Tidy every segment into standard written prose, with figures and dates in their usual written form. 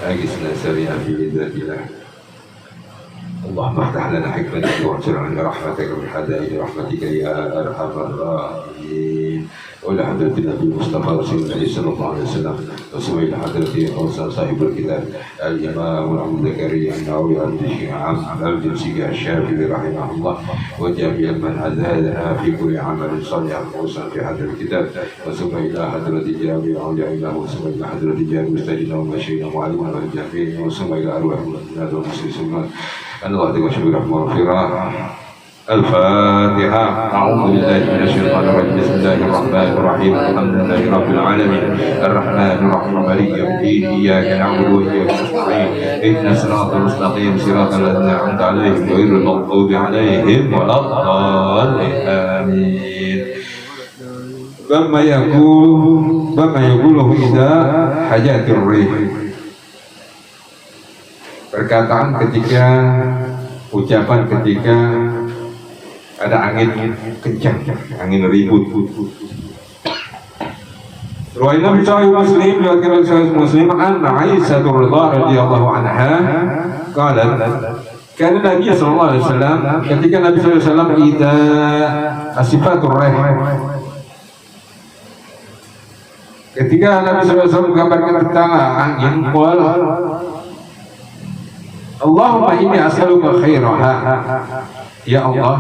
أجسنا سريعا بإذن الله. اللهم افتح لنا حكمتك واغفر لنا رحمتك بحدائق رحمتك يا أرحم الراحمين. وإلى حضرة النبي المصطفى رسول الله صلى الله عليه وسلم وسوى إلى حضرته خلصا صاحب الكتاب الإمام أبو زكريا النووي الجنسي الشافعي رحمه الله وجميع من أزادنا في كل عمل صالح خلصا في هذا الكتاب وسوى إلى حضرة جامع علمه وسوى إلى حضرة جامع مستجنا ومشينا معلمنا والجامعين وسوى إلى أرواح المؤمنات والمسلمين أن الله تكشف رحمه وغفرة. الفاتحة. أعوذ بالله من الشيطان الرجيم. بسم الله الرحمن الرحيم. الحمد لله رب العالمين الرحمن الرحيم مالك يوم الدين إياك نعبد وإياك نستعين اهدنا الصراط المستقيم صراط الذين أنعمت عليهم غير المغضوب عليهم ولا الضالين آمين. بما يقوله إذا حجات الريح. Perkataan ketika, ucapan ketika ada angin kencang, angin ribut. Riwayat Sahih Muslim, riwayat Sahih Muslim an Aisyah radhiyallahu anha qalat kana Nabi sallallahu alaihi wasallam, ketika Nabi sallallahu alaihi wasallam idza asifatur rih, ketika Nabi sallallahu alaihi wasallam menggambarkan tentang angin, qala Allahumma inni as'aluka khairaha. Ya Allah,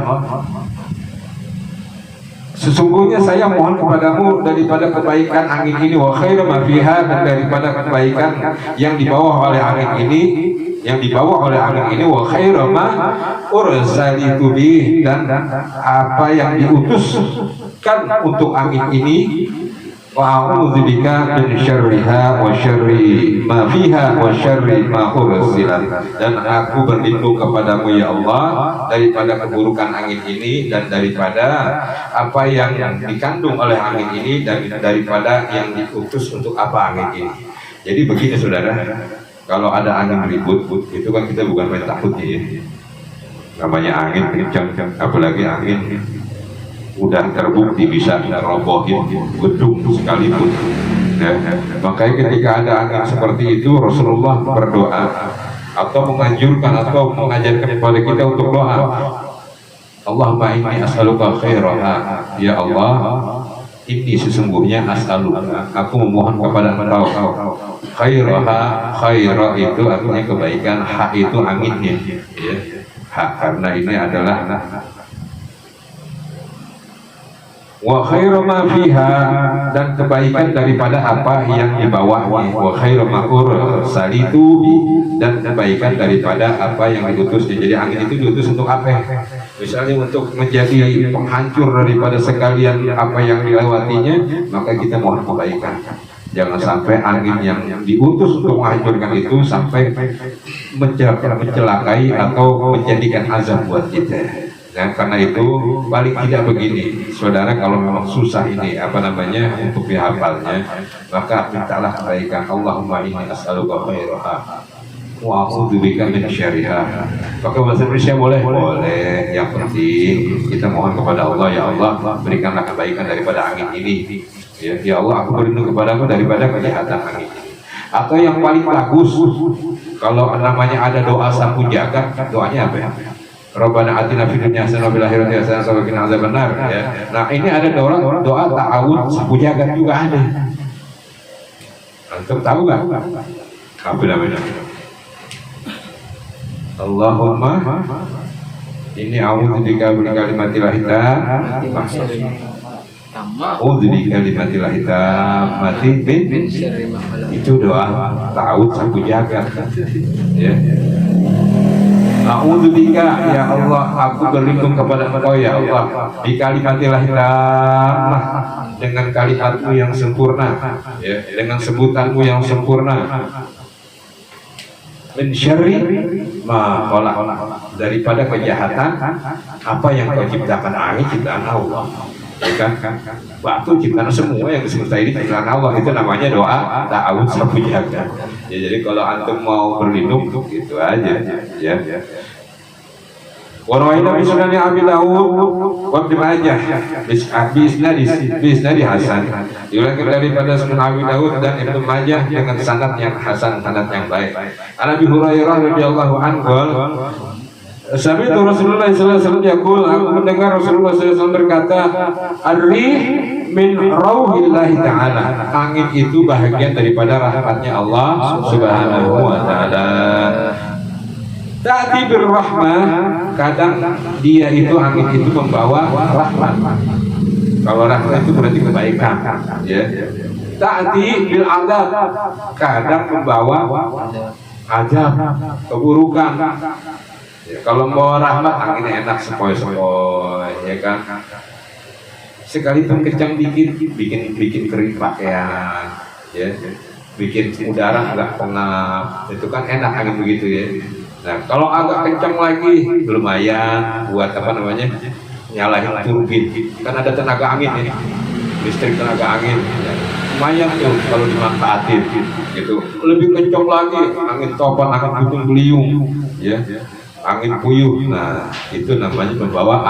sesungguhnya saya mohon kepadamu daripada kebaikan angin ini wa khaira ma fiha, dan daripada kebaikan yang dibawa oleh angin ini, wa khaira ma ursalitu bih, dan apa yang diutuskan untuk angin ini. Wa a'udzubika min syarriha wa syarri ma fiha wa syarri ma ursilat, dan aku berlindung kepadamu ya Allah daripada keburukan angin ini dan daripada apa yang dikandung oleh angin ini dan daripada yang diutus untuk apa angin ini. Jadi begini saudara, kalau ada angin ribut itu kan kita bukan main takut ya. Namanya angin kencang, apalagi angin udah terbukti bisa robohin gedung sekalipun. Makanya ketika ada angin seperti itu, Rasulullah berdoa atau menganjurkan atau mengajarkan kepada kita untuk doa. Allahumma inni as'aluka khairaha. Ya Allah, ini sesungguhnya as'aluka, aku memohon kepada Engkau khairaha. Khaira itu artinya kebaikan, ha itu anginnya ya. Ha karena ini adalah wa khairu ma fiha, dan kebaikan daripada apa yang dibawahnya. Wa khairu ma ursalitu, dan kebaikan daripada apa yang diutusnya. Jadi angin itu diutus untuk apa? Misalnya untuk menjadi penghancur daripada sekalian apa yang dilewatinya, maka kita mohon kebaikan. Jangan sampai angin yang diutus untuk menghancurkan itu sampai mencelakai atau menjadikan azab buat kita. Nah, karena itu paling tidak begini, saudara, kalau memang susah ini untuk dihafalnya, maka mintalah kebaikan. Allahumma inni as'aluka khairaha wa a'udzubika min syarriha. Pakai bahasa Indonesia boleh? Boleh. Yang penting kita mohon kepada Allah, ya Allah, berikanlah kebaikan daripada angin ini. Ya Allah, aku berlindung kepadamu daripada kejahatan angin ini. Atau yang paling bagus, kalau namanya ada doa sapu jagat, doanya apa ya? Rabbana atina fid dunya hasanah wa fil akhirati hasanah wa qina adzabannar ya. Nah, ini ada doa ta'awud sapu jagat juga ada. Antum tahu enggak? Apa namanya? Allahumma inni a'udzubika min kalimatil hitam. A'udzubika kalimatil hitam mati bin itu doa ta'awud sapu jagat ya. A'udzubika ya Allah, aku berlindung kepada Engkau ya Allah, di kalimatillah hitamah, dengan kalimatmu yang sempurna ya, dengan sebutanmu yang sempurna. Min syarri ma khalaq, daripada kejahatan apa yang Kau ciptakan. Angin ciptaan Allah, ya kan? Batu ciptaan semua yang di semesta ini ciptaan Allah. Itu namanya doa ta'awud sapu jagat. Ya, jadi kalau antum mau berlindung gitu aja ya. Warawaina bi Sunan Abi Dawud wa Ibnu Majah bisnadi hasan. Diriwayatkan daripada Sunan Abi Dawud dan Ibnu Majah dengan sanad yang hasan, sanad yang baik. An Abi Hurairah radhiyallahu anhu Sami itu Rasulullah SAW yaqul, aku mendengar Rasulullah SAW berkata, "Ar-rih min rauhillahi ta'ala." Angin itu bahagian daripada rahmatnya Allah Subhanahu wa taala. Ta'ti birrahmah, kadang dia itu angin itu membawa rahmat. Kalau rahmat itu berarti kebaikan, ya. Ta'ti bil adab, kadang membawa azab, keburukan. Ya, kalau membawa rahmat anginnya enak sepoi-sepoi, ya kan. Sekalipun kencang bikin kering pakaian, ya, bikin udara nggak pengap, itu kan enak angin begitu ya. Nah, kalau agak kencang lagi lumayan buat apa namanya nyalain turbin, kan ada tenaga angin ya, listrik tenaga angin, ya. Lumayan tuh kalau dimanfaatin, gitu. Lebih kencang lagi angin topan, angin puting beliung, ya. Angin puyuh, nah itu namanya membawa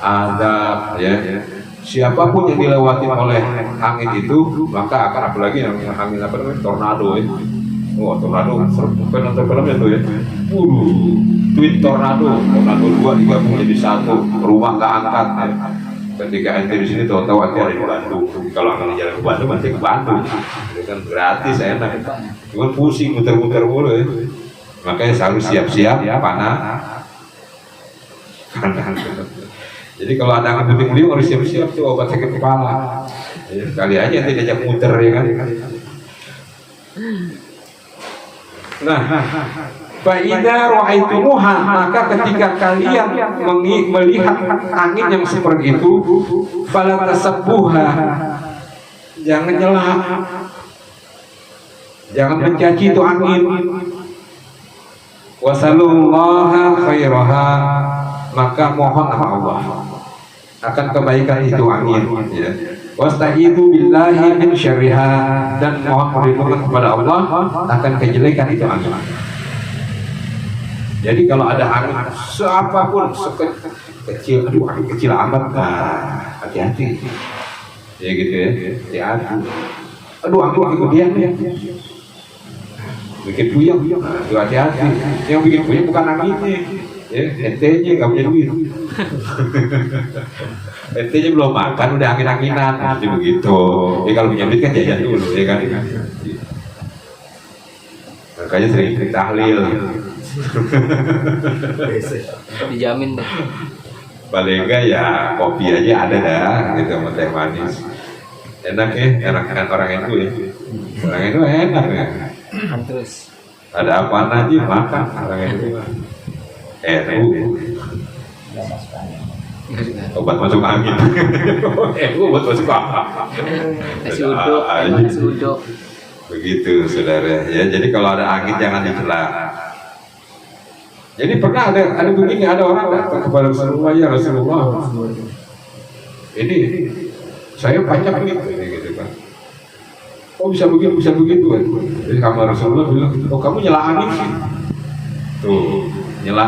adab, ya. Siapapun yang dilewati oleh angin itu, maka akan apalagi yang angin apa namanya tornado, ya. Oh, tornado, nonton filmnya tuh ya. Twin tornado 2 digabung jadi satu, rumah nggak angkat. Ya. Ketika ente di sini tahu-tahu ente ada di Bandung. Kalau angin jalan ke Bandung, nanti ke Bandung. Itu kan gratis, enak. Cuma pusing, muter-muter mulu ya. Makanya selalu siap-siap panah. Jadi kalau ada angin puting beliung harus siap-siap tuh obat sakit kepala. Ya, kali aja nanti diajak muter ya kan. Nah, fa'idza ra'aitumuha, maka ketika kalian melihat angin yang seperti itu, fala tasabbuha, jangan nyela, jangan mencaci itu angin. Wasallallahu khairaha, maka mohon sama Allah akan kebaikan itu angin, ya. Wasta'idzu billahi min syarriha, dan mohon perlindungan kepada Allah akan kejelekan itu angin. Jadi kalau ada angin seapapun kecil, aduh angin kecil amat, nah hati-hati. Ya gitu ya, hati-hati. Aduh angin kemudian ya. Bikin puyeng, nah, hati-hati. Yang bikin puyeng bukan anginnya, ya, ente-nya nggak punya duit. Ente-nya belum makan udah angin-anginan, jadi begitu. Ya kalau punya duit kan jajan dulu, ya kan. Makanya sering tahlil. Dijamin deh. Paling enggak ya kopi aja ada dah, gitu sama teh manis. Enak ya, enak orang itu ya. Orang itu enak ya. Terus Ada apa aja makan orang itu. Obat masuk angin. Obat masuk angin. nasi uduk. Begitu saudara ya. Jadi kalau ada angin jangan dicela. Jadi pernah ada begini, ada orang datang kepada Rasulullah, ya Rasulullah, ini saya banyak gitu kan. Oh bisa begitu kan. Jadi kamu Rasulullah bilang, oh kamu nyela angin sih. Tuh nyela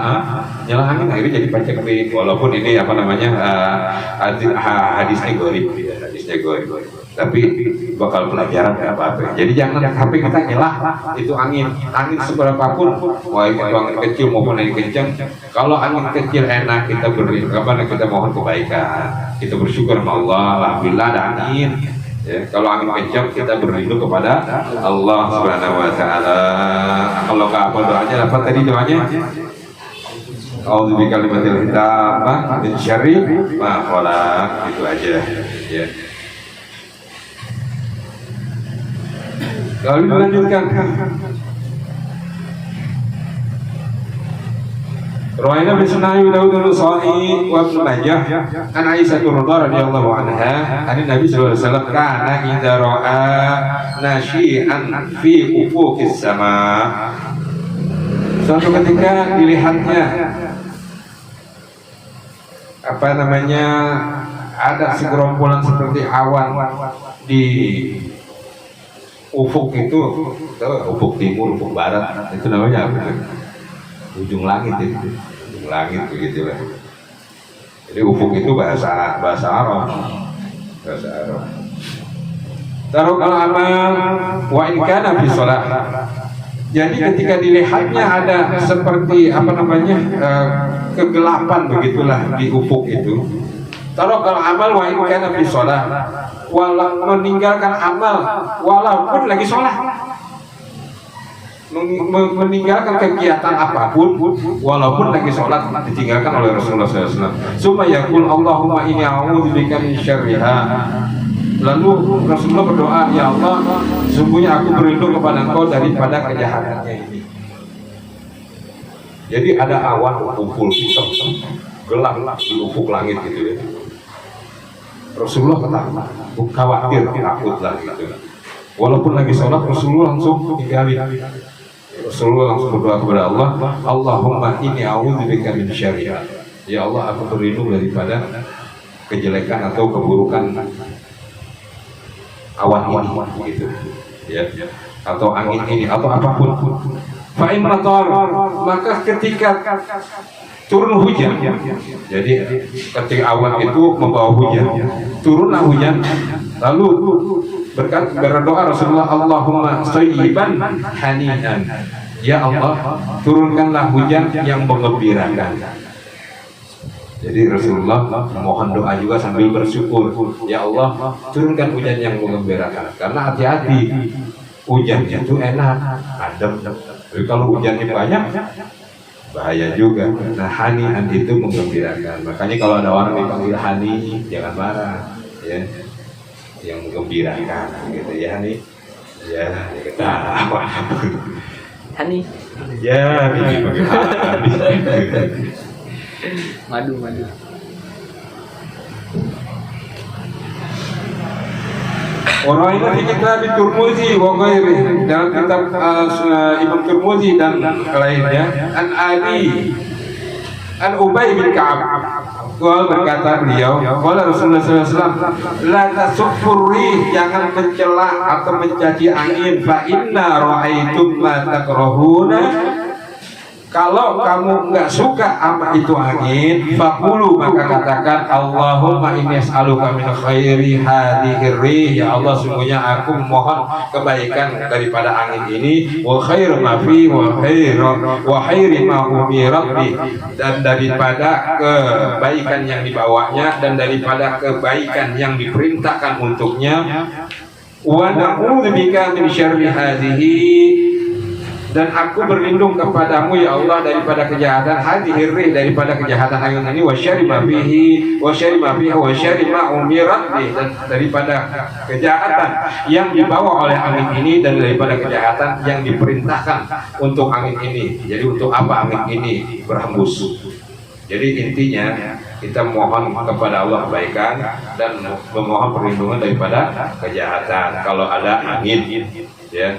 angin akhirnya jadi pancaklik, walaupun ini apa namanya hadisnya gorib, tapi bakal pelajaran ya apa-apa. Jadi jangan sampai kita nyelah itu angin seberapapun, mau itu angin kecil maupun angin kencang. Kalau angin kecil enak kita beri, kita mohon kebaikan, kita bersyukur sama Allah, alhamdulillah ada angin. Ya, kalau angin kencang kita berlindung kepada Allah Subhanahu wa taala. Kalau nggak apa doanya, apa tadi doanya? A'udzu bikalimatil hitamah min syarri ma khalaq, itu aja ya. Lalu dilanjutkan. Rawaina bin Sunan Dawud al-Sa'i wa Ibnu Majah an Aisyah radhiyallahu anha an Nabi sallallahu alaihi wasallam kana idza ra'a nasyi'an fi ufuqis sama. Suatu ketika dilihatnya apa namanya ada segerombolan seperti awan di ufuk itu, ufuk timur, ufuk barat, itu namanya apa? Ujung langit itu. langit begitu lah. Jadi ufuk itu bahasa Arab. Bahasa Arab. Tarokal amal wa in kana fi shalah. Jadi ketika dilihatnya ada seperti kegelapan begitulah di ufuk itu. Tarokal amal wa in kana fi shalah. Meninggalkan amal walaupun lagi sholat. Meninggalkan kegiatan apapun walaupun lagi sholat ditinggalkan oleh Rasulullah SAW. Summa yaqul Allahumma inni a'udzubika min syarriha. Lalu Rasulullah berdoa, ya Allah, sungguhnya aku berlindung kepada Engkau daripada kejahatannya ini. Jadi ada awan kumpul hitam gelap di ufuk langit gitu ya. Rasulullah khawatir, takutlah gitu. Walaupun lagi sholat, Rasulullah langsung tinggalin. Rasulullah langsung berdoa kepada Allah, Allahumma inni a'udzubika min syarriha. Ya Allah, aku berlindung daripada kejelekan atau keburukan awan ini, gitu. Ya, atau angin ini, atau apapun. Fa'in matar, maka ketika turun hujan, jadi ketika awan itu membawa hujan, turunlah hujan, lalu berdoa Rasulullah, Allahumma sayyiban hanian. Ya Allah, turunkanlah hujan yang menggembirakan. Jadi Rasulullah mohon doa juga sambil bersyukur, ya Allah, turunkan hujan yang menggembirakan. Karena hati-hati, hujan itu enak, adem. Tapi kalau hujannya banyak, bahaya juga. Nah, hanian itu menggembirakan. Makanya kalau ada orang dipanggil hani, jangan marah, ya. Yang menggembirakan, gitu ya, hani. Ya, kita apa? Hani. Ya, ini bagaimana? Madu. Orang ini kitab Tirmidzi wa ghairi, dalam kitab Imam Tirmidzi dan lainnya, an Ubay bin Ka'ab berkata beliau, qala Rasulullah SAW, la tasuffur rih, jangan mencela atau mencaci angin, fa inna ra'aitum ma takrahuna. Kalau kamu nggak suka sama itu angin, faqulu, maka katakan Allahumma inni as'aluka min khairi hadhihi rih. Ya Allah, sungguhnya aku mohon kebaikan daripada angin ini, wa khairu ma fi wa khairi ma umirat bi, dan daripada kebaikan yang dibawanya dan daripada kebaikan yang diperintahkan untuknya. Wa na'udzubika min syarri hadhihi, dan aku berlindung kepadamu ya Allah daripada kejahatan hadhir rih, daripada kejahatan angin ini, wa syarri ma fihi wa syarri ma fiha wa syarri ma umirat bih, dan daripada kejahatan yang dibawa oleh angin ini dan daripada kejahatan yang diperintahkan untuk angin ini. Jadi untuk apa angin ini berhembus? Jadi intinya kita mohon kepada Allah kebaikan dan memohon perlindungan daripada kejahatan kalau ada angin, ya.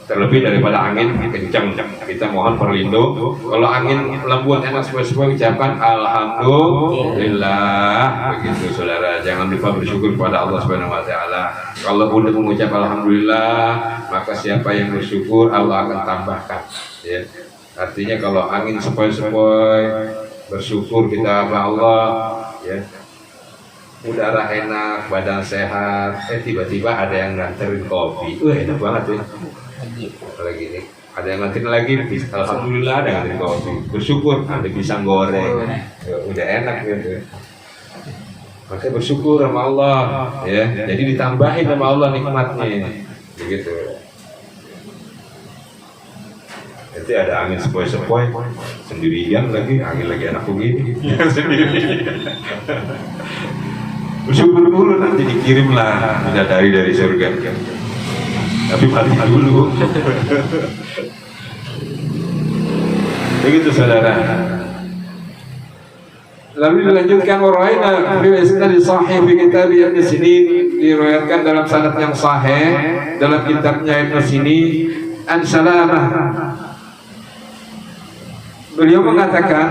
Terlebih daripada angin kencang, kita mohon perlindung. Kalau angin lembut enak sepoi-sepoi, ucapkan alhamdulillah. Begitu saudara, jangan lupa bersyukur kepada Allah Subhanahu wa taala. Kalau udah mengucap alhamdulillah, maka siapa yang bersyukur Allah akan tambahkan, ya. Artinya kalau angin sepoi-sepoi, bersyukur kita kepada Allah, ya. Udara enak, badan sehat, tiba-tiba ada yang nganterin kopi. Enak banget ya. Lagi ini ada yang nganterin lagi, alhamdulillah ada yang nganterin kopi. Bersyukur ada pisang goreng, ya, udah enak gitu. Maka bersyukur sama Allah, ya. Jadi ditambahin sama Allah nikmatnya, begitu. Nanti ada angin sepoi-sepoi, sendirian lagi, angin lagi enak begini, sendirian. Bersyukur dulu, nanti dikirimlah bidadari dari surga. Tapi mati dulu. Begitu saudara. Lalu dilanjutkan waraina fi isnad sahih fi kitab Ibnu Sinin, diriwayatkan dalam sanad yang sahih dalam kitabnya Ibnu Sinin, an Salamah. Beliau mengatakan,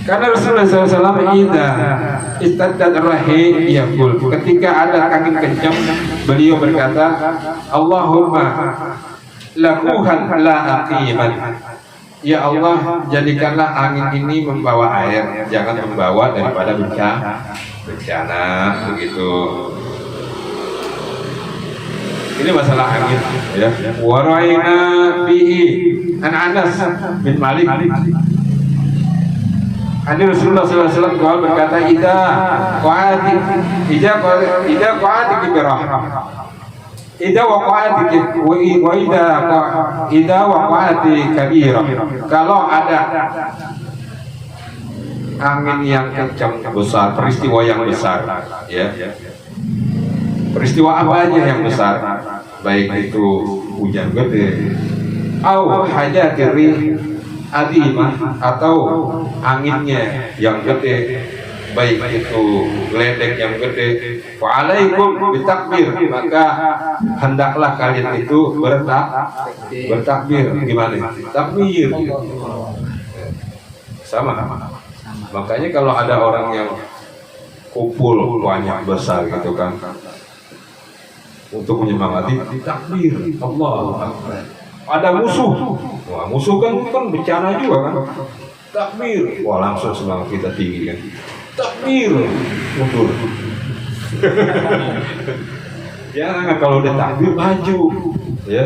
karena Rasulullah SAW istadad rahi yaqul, ketika ada angin kencang beliau berkata, Allahumma lakuhan la aqiman, Ya Allah, jadikanlah angin ini membawa air, jangan membawa daripada bencana begitu. Ini masalah angin ya. Waraina bihi an Anas bin Malik. Hadis Rasulullah SAW berkata, ida qaati kibrah. Ida waqa'ati wa ida waqa'ati kabirah. Kalau ada angin yang kencang besar, peristiwa yang besar, ya. Peristiwa apa aja yang besar, baik itu hujan gede, au hajatir rih adimah, atau anginnya yang gede, baik itu geledek yang gede, wa alaikum bitakbir, maka hendaklah kalian itu bertakbir. Gimana? Takbir. Sama. Makanya kalau ada orang yang kumpul banyak besar gitu kan, untuk menyemangati takbir, Allahu Akbar. Ada musuh, wah musuh kan bencana juga kan. Takbir, wah langsung semangat kita tinggi kan. Takbir, mundur. Jangan kalau udah takbir maju, ya.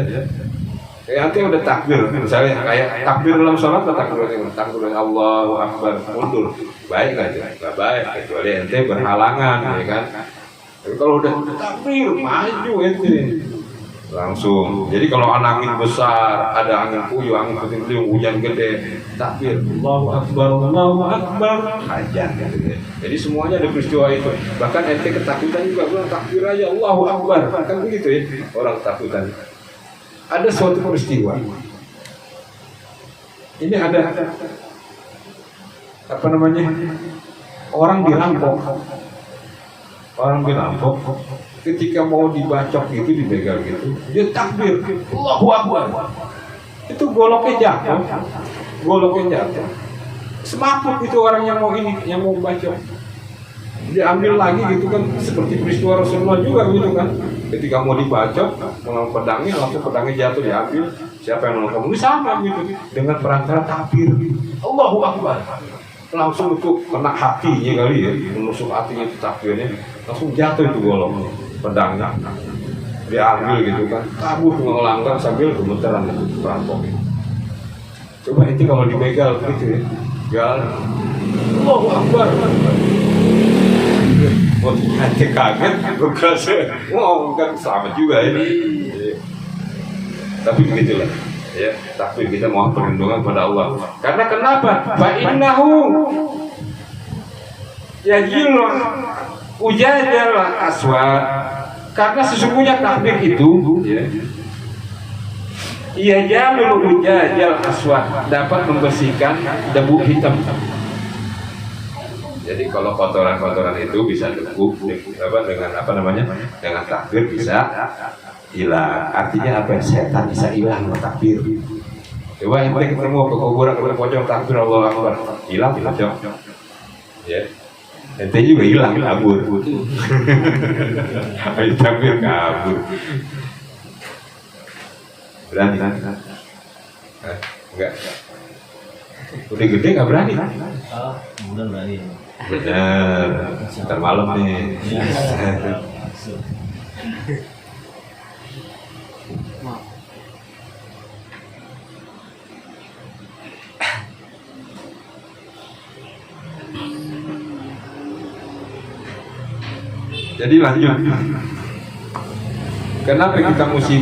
Nanti udah takbir, misalnya kayak takbir dalam sholat atau takbir Allahu Akbar, mundur. Baik aja, nggak baik kecuali ente berhalangan, ya kan. Tapi kalau udah takbir maju ente langsung. Jadi kalau angin besar, ada angin puyuh, angin puting-puting, hujan gede, takbir Allahu Akbar, hajan gitu ya. Jadi semuanya ada peristiwa itu. Bahkan ente ketakutan juga bilang takbir aja Allahu Akbar, kan begitu ya orang ketakutan. Ada suatu peristiwa. Ini ada apa namanya? Orang dirampok. Ketika mau dibacok gitu, dibegal gitu, dia takbir Allahu Akbar. Itu goloknya jatuh. Semaput itu orang yang mau bacok. Diambil lagi gitu kan, seperti peristiwa Rasulullah juga gitu kan. Ketika mau dibacok, mengambil pedangnya, langsung pedangnya jatuh, diambil. Siapa yang nolong kamu? Ini sama gitu, dengan perantara takbir Allahu Akbar. Langsung itu kena hatinya kali ya, menusuk hatinya itu takbirnya, langsung jatuh itu goloknya, pedangnya diambil gitu kan, kabur ngelanggar sambil gemetaran itu perampok. Coba itu kalau dibegal gitu ya, jalan Allahu Akbar. Nanti kaget, berkasa, wow kan selamat juga ini. Tapi begitulah. Ya, takbir kita mohon perlindungan pada Allah. Karena kenapa? Fa innahu yajilu ujajal aswad. Karena sesungguhnya takbir itu, ya, yajilu ujajal aswad, dapat membersihkan debu hitam. Jadi kalau kotoran-kotoran itu bisa debu dengan apa namanya? Dengan takbir bisa hilang. Artinya apa? Setan bisa hilang dengan takbir. Coba ente ketemu ke kuburan pocong takbir Allahu Akbar, hilang pocong. Ya. Ente juga hilang kabur. Ayo takbir kabur. Berani kan? Enggak. Udah gede nggak berani? Oh, benar berani. Benar. Ntar malam nih. Jadi lanjut. Kenapa kita mesti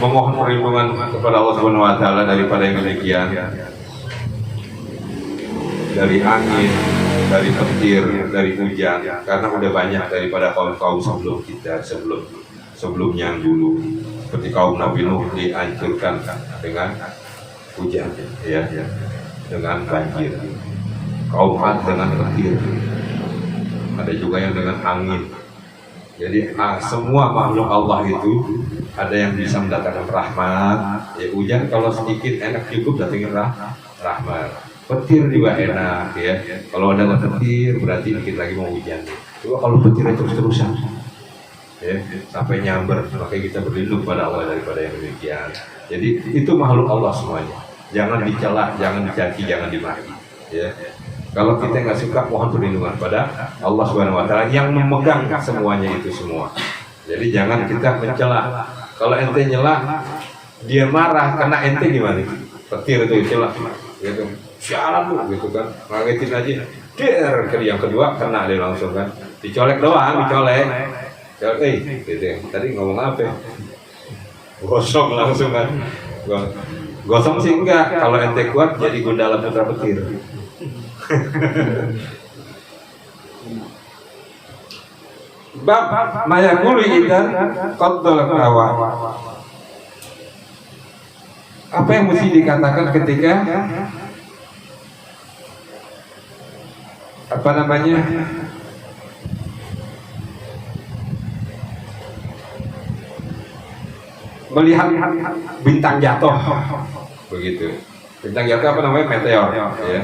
memohon perlindungan kepada Allah Subhanahu wa taala daripada yang demikian? Dari angin, dari petir, dari hujan, karena udah banyak daripada kaum-kaum sebelum kita, sebelumnya dulu. Seperti kaum Nabi Nuh dihancurkan dengan hujan, ya, dengan banjir. Kaum Ad dengan petir. Ada juga yang dengan angin. Jadi semua makhluk Allah itu ada yang bisa mendatangkan rahmat. Ya hujan kalau sedikit enak cukup datangin rahmat. Petir juga enak ya. Kalau ada petir berarti dikit lagi mau hujan. Coba kalau petir terus-terusan, ya, sampai nyamber, maka kita berlindung pada Allah daripada yang demikian. Jadi itu makhluk Allah semuanya. Jangan dicela, jangan dicaci, jangan dimaki. Ya. Kalau kita nggak suka, mohon perlindungan pada Allah Subhanahu Wa Taala yang memegang semuanya itu semua. Jadi jangan kita mencela. Kalau ente nyela, dia marah, kena ente gimana? Petir itu celah, gitu. Sialan lu, gitu kan? Ngagetin aja. Yang kedua kena dia langsung kan. Dicolek doang, dicolek. Gitu. Tadi ngomong apa? Gosong langsung kan. Gosong sih enggak. Kalau ente kuat jadi Gundala Putra Petir. Bab mayakulu idan qaddal kawa. Apa yang mesti dikatakan ketika apa namanya melihat bintang jatuh begitu. Bintang jatuh apa namanya? Meteor ya.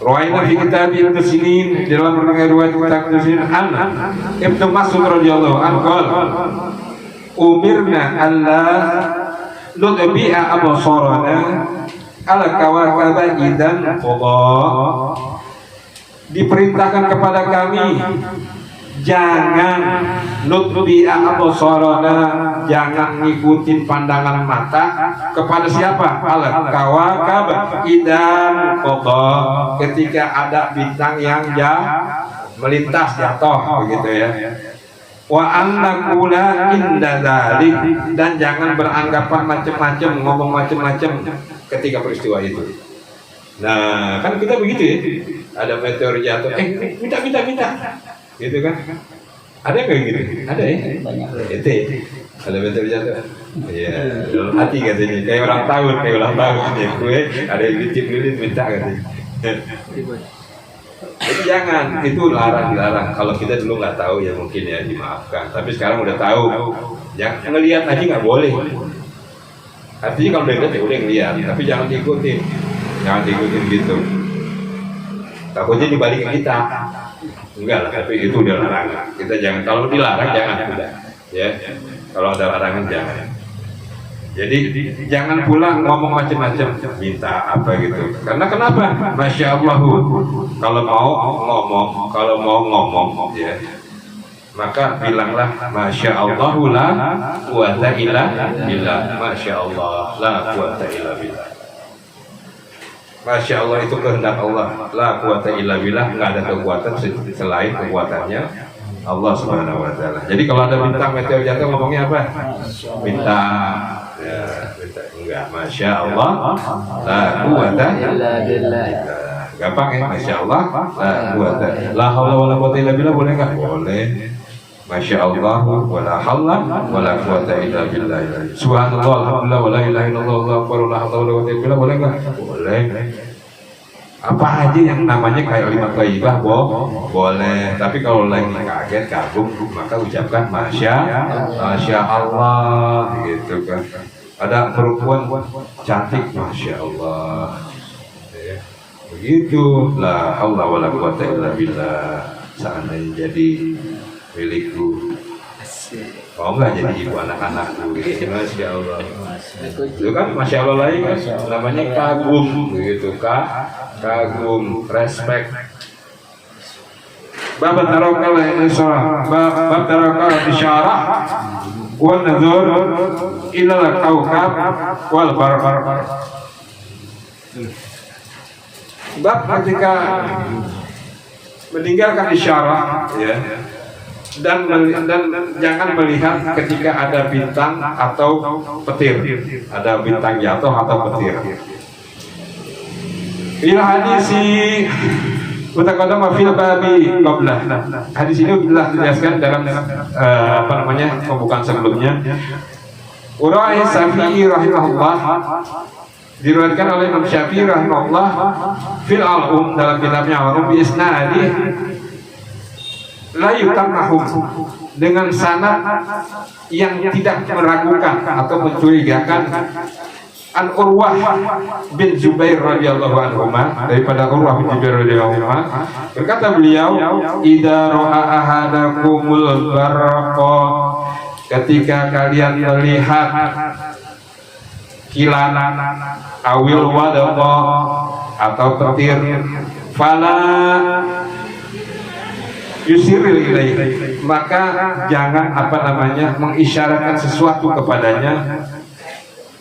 Rawaina fi kitabin Muslimin dalam riwayat kitab Muslim Ibnu Mas'ud radhiyallahu anhu qala umirna Allah nudbi'a absarana ala kawakaba idan qada. Diperintahkan kepada kami jangan nudbi'a absarana, jangan ngikutin pandangan mata kepada siapa? Ala kawakab idan qada, ketika ada bintang yang melintas jatuh begitu ya. Wa annakula inda dzalik, dan jangan beranggapan macam-macam, ngomong macam-macam ketika peristiwa itu. Nah, kan kita begitu ya. Ada meteor jatuh, minta. Gitu kan? Ada nggak gitu? Ada ya? Banyak. Ete, ada meteor jatuh. Iya, dalam hati katanya. Kayak ulang tahun ya. Gue ada yang dicip-cilin minta katanya. Jadi jangan, itu dilarang. Kalau kita dulu nggak tahu ya mungkin ya dimaafkan. Tapi sekarang udah tahu. Jangan ngelihat aja nggak boleh. Artinya kalau udah lihat ya udah ngelihat, tapi jangan diikutin. Jangan diikutin gitu. Takutnya dibalik ke kita. Enggak lah, tapi itu udah larangan. Kita jangan, kalau dilarang jangan udah. Ya, kalau ada larangan jangan. Jadi jangan pulang ngomong macam-macam, minta apa gitu. Karena kenapa? Masya Allah, kalau mau ngomong ya, maka bilanglah Masya Allah la quwata illa billah. Masya Allah la quwata illa billah. Masya Allah itu kehendak Allah, la quwata illa billah, nggak ada kekuatan selain kekuatannya Allah Subhanahu wa Ta'ala. Jadi kalau ada bintang meteor jatuh ngomongnya apa? Bintang. Ya, enggak, Masya Allah la quwata illa billah. Gampang ya, Masya Allah la quwata, la haula wala quwata illa billah, boleh nggak? Boleh. Masya Allah wala haula wala quwata illa billah. Subhanallah, alhamdulillah, wala ilaha illallah, Allahu akbar, la haula wala quwata illa billah, boleh nggak? Boleh. Apa aja yang namanya kalimat thayyibah boleh, tapi kalau lagi kaget, kagum, maka ucapkan Masya Allah gitu kan. Ada perempuan cantik, Masya Allah ya. Begitu, la haula wala quwata illa billah. Seandainya jadi milikku, mau nggak jadi ibu anak-anakku gitu. Masya Allah. Itu kan Masya Allah lagi kan, namanya kagum gitu kan. Kagum, respect. Bab tarakal isra, bab tarakal isyarah wal nadzur ila al-kawkab wal barbar. Bab ketika meninggalkan isyarah ya, dan jangan melihat ketika ada bintang atau petir, ada bintang jatuh atau petir. Ila hadisi mutaqaddama fil babi qablah. Hadis ini telah dijelaskan dalam pembukaan sebelumnya. Urai Syafi'i rahimahullah, diriwayatkan oleh Imam Syafi'i rahimahullah fil al-um, dalam kitabnya al-um, bi isnadi la yutamahum, dengan sanad yang tidak meragukan atau mencurigakan An Urwah bin Zubair radhiyallahu anhu, daripada Urwah bin Zubair radhiyallahu anhu, berkata beliau, idza ra'a ahadakumul barqa, ketika kalian melihat kilan awil wadaqa atau petir, fala yusiril ilaihi, maka jangan mengisyaratkan sesuatu kepadanya,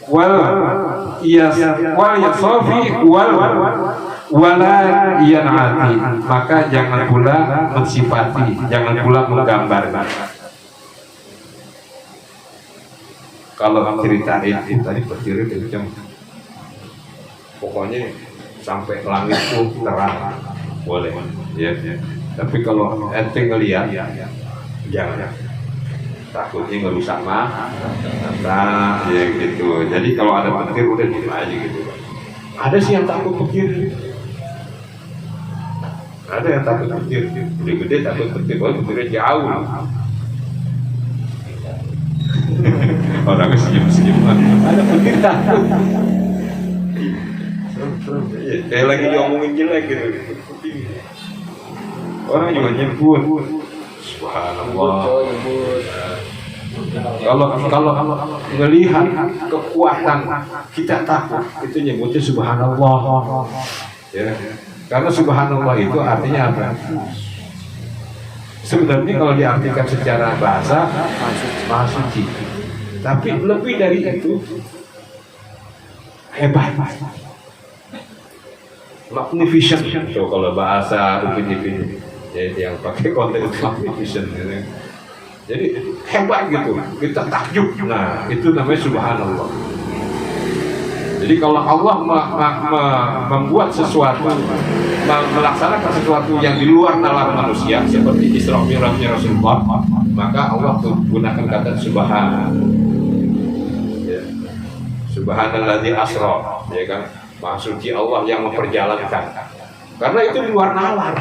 wal yasafi wala yanati, maka jangan pula mensifati, jangan pula menggambarkan. Kalau ceritain tadi petir itu pokoknya sampai langit pun terang boleh, ya. Tapi kalau ente ngelihat, jangan, takutnya ngerusak mata, ya gitu. Jadi kalau ada petir udah diem aja gitu. Ada sih yang takut petir, ada yang takut petir, gede-gede takut petir, kalau petirnya jauh. Orangnya senyum-senyuman, ada petir takut. Kayak lagi diomongin jelek gitu. Orang juga nyebut, subhanallah. Kalau melihat kekuatan kita takut, itu nyebutnya subhanallah. Ya, karena subhanallah itu artinya apa? Sebenarnya kalau diartikan secara bahasa, maha suci. Tapi lebih dari itu, hebat, magnificent. So, kalau bahasa Upin-Ipin, ya, yang pakai konteks magnificent gitu. Jadi hebat gitu, kita takjub. Nah, itu namanya subhanallah. Jadi kalau Allah membuat sesuatu, melaksanakan sesuatu yang di luar nalar manusia, seperti Isra Mi'rajnya Rasulullah, maka Allah gunakan kata subhan. Ya. Subhanalladzi asra, ya kan? Maha suci Allah yang memperjalankan. Karena itu di luar nalar.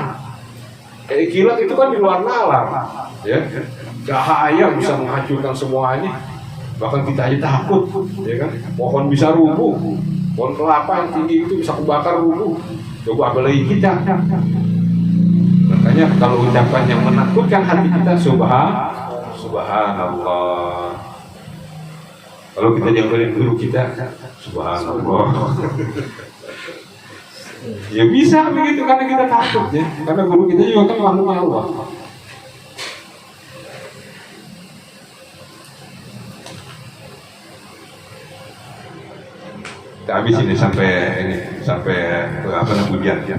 Kayak kilat itu kan di luar nalar, ya. Cahaya bisa menghancurkan semuanya, bahkan kita aja takut, ya kan? Pohon bisa rubuh, pohon kelapa yang tinggi itu bisa kebakar rubuh. Coba apalagi kita. Makanya kalau ucapan yang menakutkan hati kita, subhanallah. Kalau kita diambilin guru kita, subhanallah. Ya bisa begitu karena kita takut, ya. Karena guru kita juga kan makhluknya Allah. Kita habis ini sampai ujian, ya.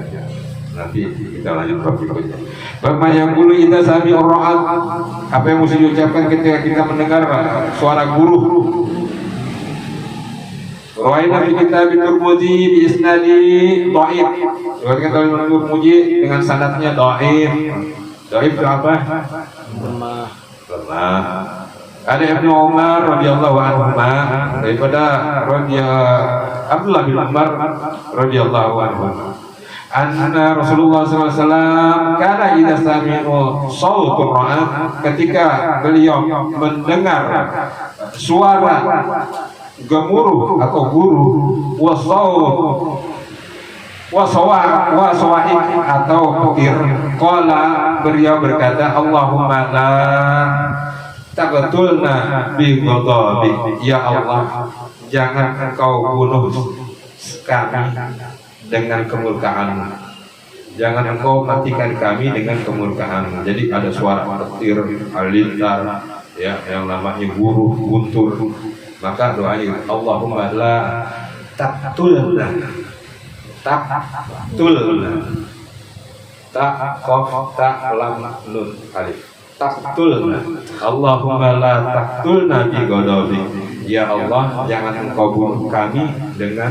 Nanti kita lanjut bab berikutnya. Bab yang bulu kita sami urra'at, apa yang mesti diucapkan ketika kita mendengar suara guru. Rawaina fi kitab Tirmidzi bi isnadi dhaif. Diriwayatkan oleh Tirmidzi dengan sanadnya dhaif. Dhaif itu apa? Lemah. Ada Ibnu Umar radhiyallahu anhu, daripada Abdullah bin Umar radhiyallahu anhu, anna Rasulullah SAW kana idza sami'u sautur ra'at, ketika beliau mendengar suara gemuruh atau guru, wasawa'ik atau petir, qala, beliau berkata, Allahumma la taqtulna bi ghadabi, ya Allah, jangan engkau bunuh kami dengan kemurkaan, jangan engkau matikan kami dengan kemurkaan. Jadi ada suara petir, halilintar, ya, yang namanya guru, guntur. Maka doanya, Allahumma la taqtulna, lam nun alif, taqtulna, Allahumma la taqtulna bi ghadabi, ya Allah, jangan engkau bunuh kami dengan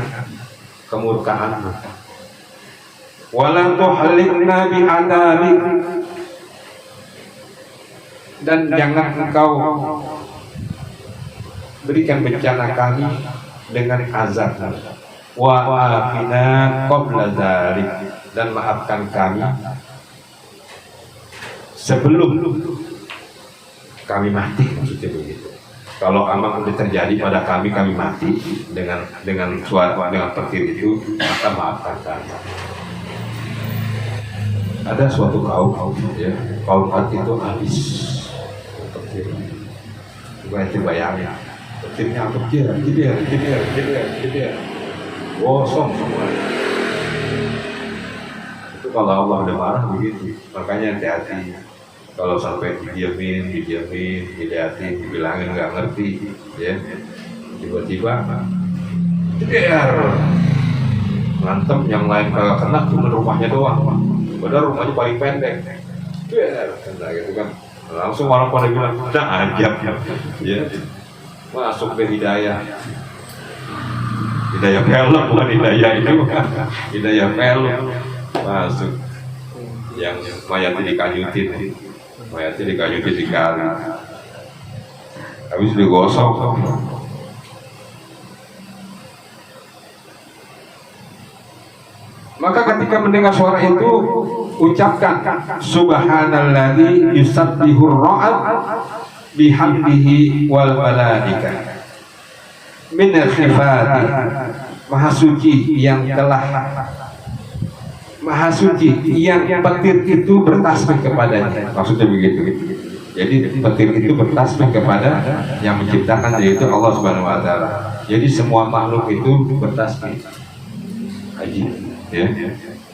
kemurkaan-Mu. Wala tuhlikna bi adabik, dan jangan engkau berikan bencana kami dengan azab. Wa afina qabla dzalik, dan maafkan kami sebelum kami mati, maksudnya begitu. Kalau amal sudah terjadi pada kami mati dengan suara dengan petir itu, maka maafkan kami. Ada suatu kaum, ya, kaum Ad itu habis petir. Coba bayangin, petirnya jeder, gosong semua. Itu kalau Allah udah marah begitu, makanya hati-hati. Kalau sampai didiamin, dilihatin, dibilangin nggak ngerti, ya, tiba-tiba, ngantem yang lain kagak kena, cuma rumahnya doang, padahal rumahnya paling pendek, kena gitu kan, langsung orang pada bilang, udah ajab, ya, masuk ke hidayah film, bukan hidayah itu, hidayah film, masuk, yang mayatnya dikanyutin dikali, habis digosok. Maka ketika mendengar suara itu, ucapkan subhanalladzi yusabbihur ra'd bihamdihi wal malaikah min khifati, maha suci yang telah maha suci yang petir itu bertasbih kepadanya. Maksudnya begitu. Jadi petir itu bertasbih kepada yang menciptakan, yaitu Allah Subhanahu wa taala. Jadi semua makhluk itu bertasbih. Haji, ya.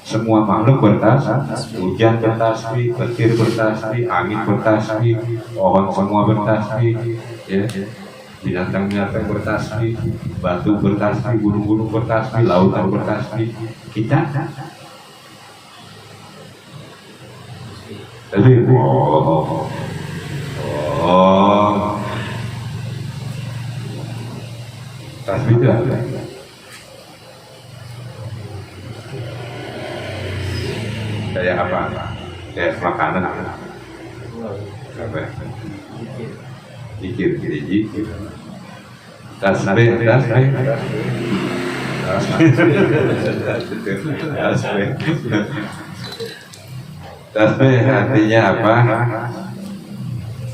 Semua makhluk bertasbih, hujan bertasbih, petir bertasbih, angin bertasbih, pohon semua bertasbih, ya. Binatang-binatang bertasbih, batu bertasbih, gunung-gunung bertasbih, lautan bertasbih. Kita tapi tasbih itu apa? Kayak apa? Kayak makanan apa? Zikir. Tasbih. Tasbih artinya apa?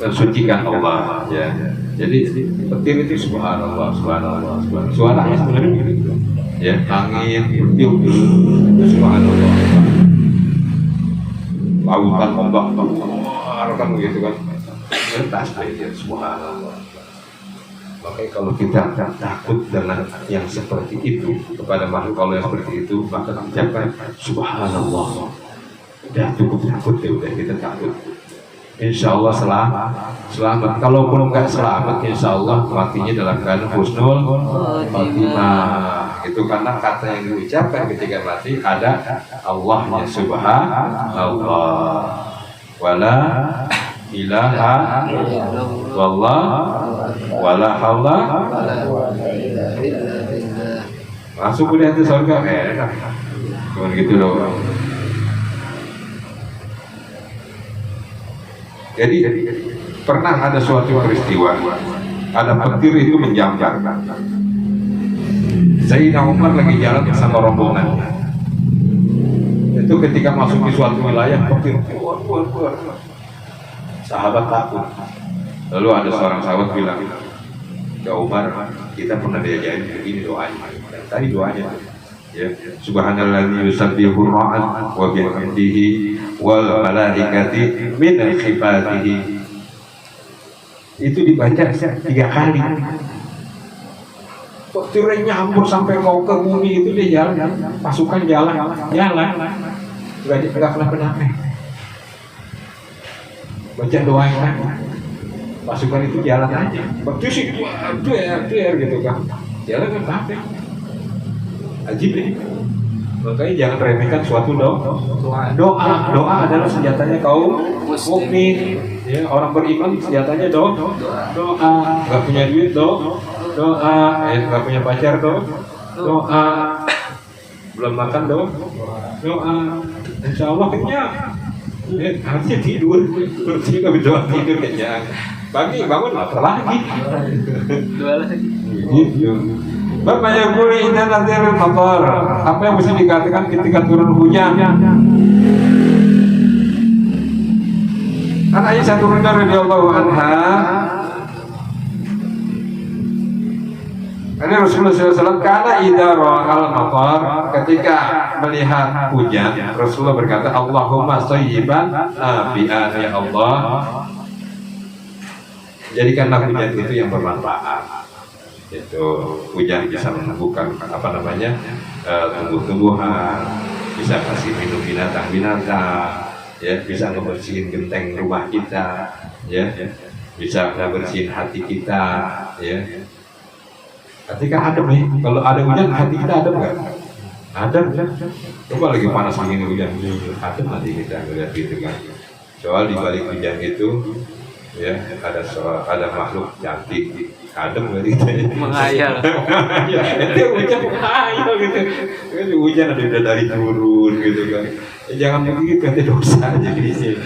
Mensucikan Allah, ya. Jadi petir itu subhanallah. Suaranya sebenarnya begitu. Ya, angin bertiup itu subhanallah. Lautan ombak kan begitu kan. Tasbih ya subhanallah. Makanya kalau kita takut dengan yang seperti itu kepada makhluk Allah yang seperti itu, maka ucapkan subhanallah. Udah cukup takut ya, udah kita takut. Insya Allah selamat. Kalaupun nggak selamat, insya Allah matinya dalam keadaan husnul khotimah. Itu karena kata yang diucapkan ketika mati ada Allahnya subhanallah, wala ilaha illallah, wala haula. Masuk udah itu surga, cuman gitu loh. Jadi pernah ada suatu peristiwa, ada petir itu menjambar. Sayyidina Umar lagi jalan bersama rombongan. Itu ketika masuk di suatu wilayah, petir keluar. Sahabat takut. Lalu ada seorang sahabat bilang, ya Umar, kita pernah diajarin begini doanya. Tadi doanya, ya, subhanalladzi yusabbihur ra'd wa bihamdihi wal malaikati min khifatihi. Itu dibaca 3 kali. Petirnya nyambur sampai mau ke bumi, itu dia jalan, pasukan jalan, nggak kenapa-napa. Baca doa yang lain, pasukan itu jalan aja. Waktu sih duer gitu kan, jalan kan apa? Ajib ini. Makanya jangan remehkan suatu doa adalah senjatanya kaum mukmin. Ya, orang beriman senjatanya doa. Nggak punya duit doa. Nggak punya pacar doa. Belum makan doa. Insya Allah kenyang. Harusnya tidur. Berarti nggak berdoa tidur kenyang. Pagi bangun lapar lagi. Dua lagi. Gitu. Bapak yang boleh indah nanti kotor. Apa yang bisa dikatakan ketika turun hujan? An Aisyah radhiyallahu anha Karena Rasulullah SAW karena idza ra'al matar, ketika melihat hujan, Rasulullah berkata, Allahumma shayyiban nafi'an, ya Allah, jadikanlah hujan itu yang bermanfaat. Itu hujan bisa menumbuhkan tumbuh-tumbuhan, bisa kasih minum binatang-binatang, ya, bisa ngebersihin genteng rumah kita, ya, bisa ngebersihin hati kita, ya. Hati kan adem nih, kalau ada hujan hati kita adem nggak? Adem. Coba lagi panas begini hujan, adem hati kita ngeliat gitu kan. Soal di balik hujan itu, ya, ada makhluk cantik, adem nggak kita? Menghayal. Ya, itu hujan menghayal gitu. Hujan ada dari turun gitu kan. Jangan begitu, nanti dosa aja gitu.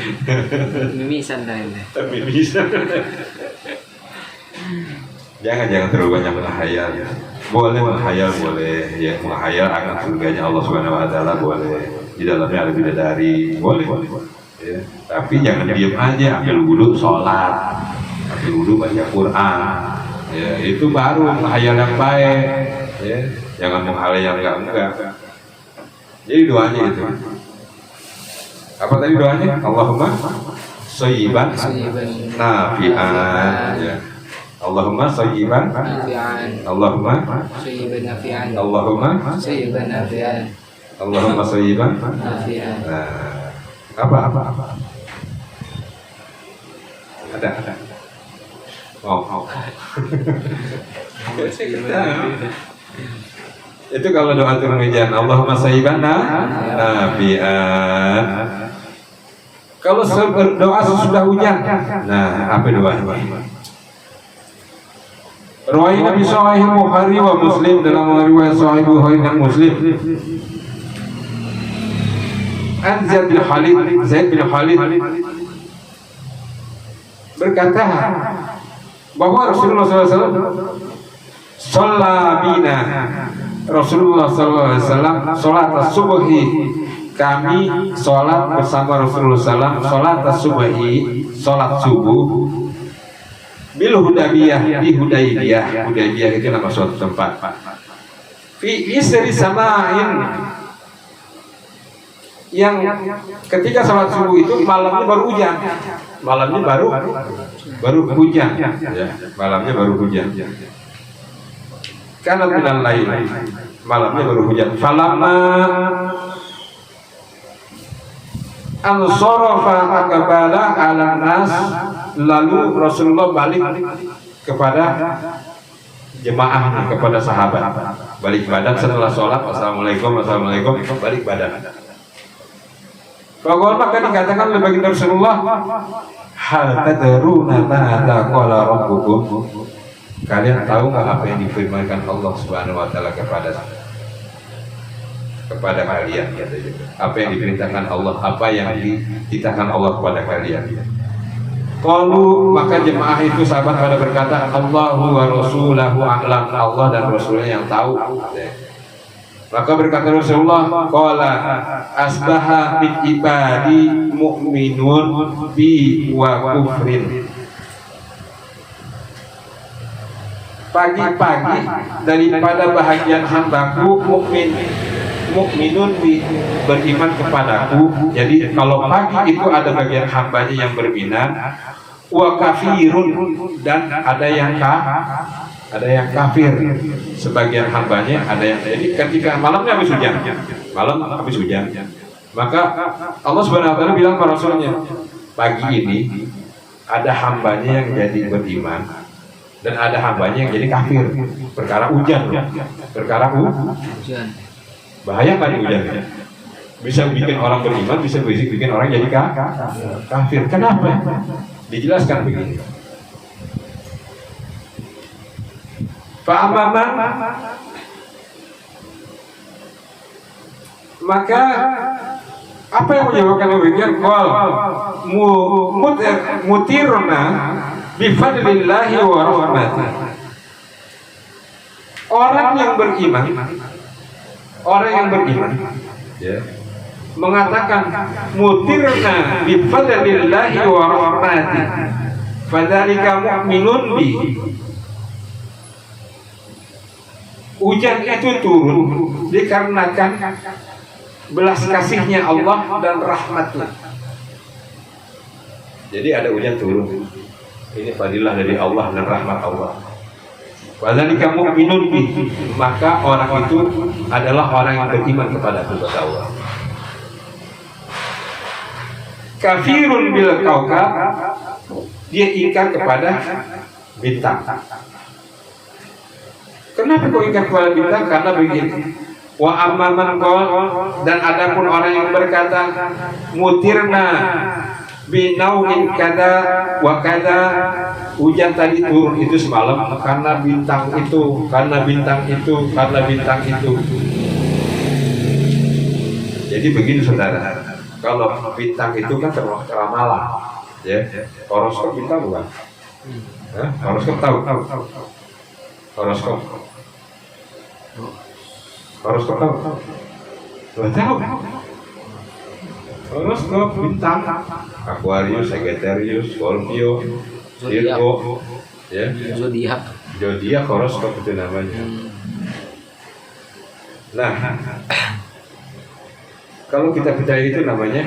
Mimisan dah ini. Tapi bisa. Jangan terlalu banyak menghayal. Boleh menghayal, boleh, ya, menghayal akan surganya Allah Subhanahu Wa Taala, boleh. Di dalamnya ada bidadari, boleh. Ya. Tapi jangan diam aja, ambil wudhu sholat, ambil wudhu baca Quran. Ya, itu baru menghayal yang baik. Ya. Jangan menghayal yang enggak. Jadi doanya itu. Apa tadi doanya? Allahumma shayyiban nafi'an. Ya. Allahumma shayyiban Nafi'an. Allahumma Shayyiban nafi'an. Allahumma Shayyiban nafi'an. Allahumma shayyiban. Nafi'an. Nah, apa? Ada. Oh. Itu kalau doa turun hujan, Allahumma shayyiban nafi'an. Kalau doa sesudah hujan, nah apa doa? Riwayat Nabi Sahih Bukhari wa Muslim, dalam riwayat Sahih Bukhari dan Muslim, an Zaid bin Khalid berkata bahwa Rasulullah SAW Rasulullah SAW sholat subuhi, kami sholat bersama Rasulullah SAW sholat subuhi, sholat subuh bil Hudaybiyah, di Hudaybiyah. Hudaybiyah itu nama suatu tempat. Fi isri samain, yang ketika sholat subuh itu malamnya baru hujan. Malamnya baru hujan. Ya, malamnya baru hujan. Karena minal lail, malamnya baru hujan. Falamma ansarafa aqbala 'alan nas, lalu Rasulullah balik kepada jemaah, kepada sahabat, balik badan setelah sholat, assalamualaikum, balik badan. Faqala, maka dikatakan oleh baginda Rasulullah, hal tadruna madza qala rabbukum, kalian tahu nggak apa yang difirmankan Allah Subhanahu Wa Taala kepada kalian? Apa yang diperintahkan Allah, apa yang dititahkan Allah kepada kalian? Qalu, maka jemaah itu sahabat pada berkata, Allahu wa rasuluhu a'lam, Allah dan Rasulnya yang tahu. Maka berkata Rasulullah, qala asbaha min ibadi mu'minun bi wa kufrin. Pagi-pagi daripada bahagian hambaku mukminun beriman kepadaku. Jadi kalau pagi itu ada bagian hambanya yang beriman, wa kafirun, dan ada yang kafir, sebagian hambanya ada yang. Jadi ketika malamnya habis hujan, maka Allah Subhanahu Wa Taala bilang pada Rasulnya, pagi ini ada hambanya yang jadi beriman dan ada hambanya yang jadi kafir, perkara hujan. Bahaya kan hujan? Bisa bikin orang beriman, bisa bikin orang jadi kafir. Kenapa? Dijelaskan begini. Fa'amaman, maka apa yang menyebabkan demikian? Qal mutirna bifadlillahi wa rahmatih. Orang yang beriman, ya, mengatakan mutirna bifadlillahi wa rahmatih, fadzalika mu'minun bi. Hujan itu turun dikarenakan belas kasihnya Allah dan rahmatnya. Jadi ada hujan turun. Ini fadilah dari Allah dan rahmat Allah. Wadzalika mu'minun bihi, maka orang itu adalah orang yang beriman kepada Allah. Kafirun bil kaukab, dia ingkar kepada bintang. Kenapa kau ingkar kepada bintang? Karena begini. Wa amman qol, dan adapun orang yang berkata mutirna binaumin kada wa kada, hujan tadi turun itu semalam karena bintang itu, karena bintang itu, karena bintang itu. Jadi begini saudara, kalau bintang itu kan termasuk ramalan, ya. Horoskop bintang bukan? Horoskop tahu? Horoskop tahu? Tahu. Horoskop bintang Aquarius, Sagittarius, Scorpio, Virgo, ya. Zodiak horoskop itu namanya. Nah, kalau kita percaya itu namanya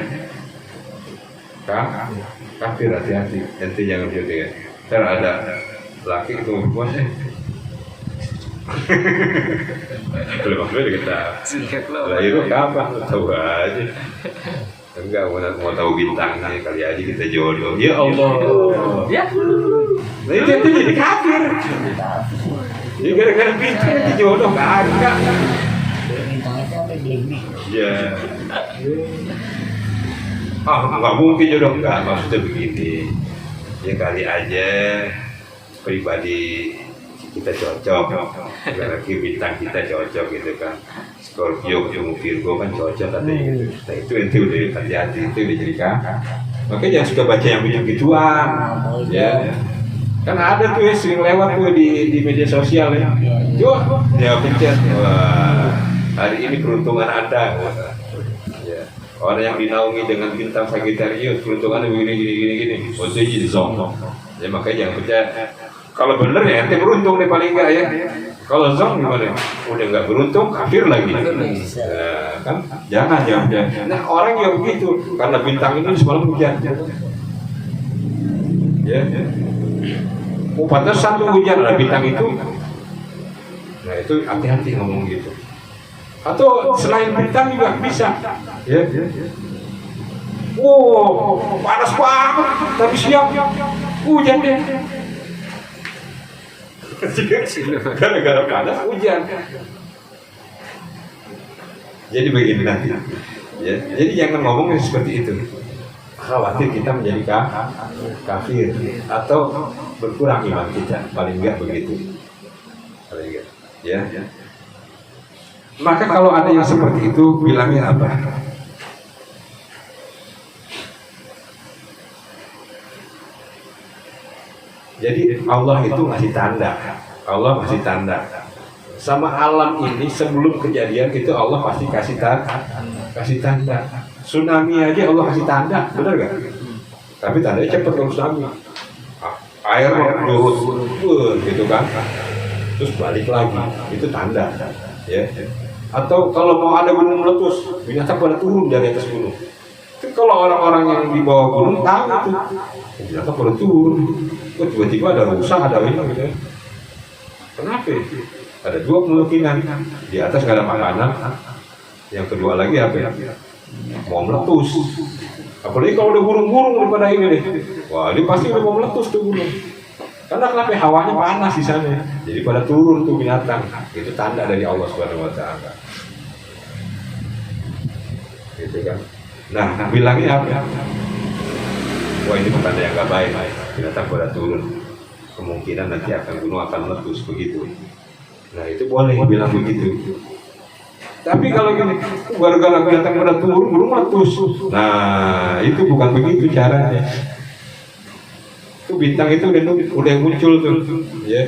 kafir, hati-hati. Nanti jangan jodoh. Ntar ada laki itu puas kalau maksudnya kita lah itu kapan tahu aja. Enggak mau tahu bintangnya, kali aja kita jodoh. Ya Allah. Ya. Nah itu jadi kafir. Jadi gara-gara bintang itu jodoh nggak ada. Bintangnya sampai gini. Ya. Nggak mungkin jodoh, nggak, maksudnya begini. Ya kali aja pribadi kita cocok, lagi bintang kita cocok gitu kan. Scorpio ketemu Virgo kan cocok katanya gitu. Nah itu udah hati-hati, itu udah jadi kan. Makanya jangan suka baca yang begitu-gituan, ya. Kan ada tuh ya sering lewat tuh di media sosial ya. Ya pencet, wah hari ini peruntungan Anda. Ya. Orang yang dinaungi dengan bintang Sagittarius peruntungannya begini. Oh itu jadi zong. Ya makanya jangan percaya. Kalau bener ya ente beruntung deh paling enggak ya. Kalau zong gimana? Udah enggak beruntung, kafir lagi. Nah, kan jangan. Nah orang yang begitu karena bintang ini semalam hujan. Ya. Pantas satu hujan ada bintang itu. Nah itu hati-hati ngomong gitu. Atau selain bintang juga bisa. Ya. Wow, panas banget, tapi siang hujan deh. Gara-gara panas hujan. Jadi begini nanti, ya. Jadi jangan ngomong seperti itu. Khawatir kita menjadi kafir atau berkurang iman kita, paling enggak begitu. Paling enggak, ya. Maka kalau ada yang seperti itu, bilangnya apa? Jadi Allah itu ngasih tanda. Allah kasih tanda. Sama alam ini sebelum kejadian itu Allah pasti kasih tanda. Tsunami aja Allah kasih tanda, benar gak? Tapi tandanya cepat kalau tsunami. Air turun gitu kan. Terus balik lagi. Itu tanda. Ya. Atau kalau mau ada gunung meletus, binatang pada turun dari atas gunung. Itu kalau orang-orang yang di bawah gunung tahu itu. Binatang pada turun. Oh, tiba-tiba ada rusak, ada ini gitu ya. Kenapa? Ada dua kemungkinan. Di atas nggak ada makanan. Yang kedua lagi apa ya? Mau meletus. Apalagi kalau udah burung-burung daripada ini deh. Wah, ini pasti udah mau meletus tuh gunung. Karena kenapa? Hawanya panas di sana. Jadi pada turun tuh binatang. Itu tanda dari Allah Subhanahu Wa Taala. Gitu kan. Nah, bilangnya apa? Wah, ini tanda yang nggak baik. Binatang pada turun. Kemungkinan nanti gunung akan meletus begitu. Nah, itu boleh bilang begitu. Tapi kalau gini, gara-gara binatang pada turun, gunung meletus. Nah, itu bukan begitu caranya. Itu bintang itu udah muncul tuh, ya.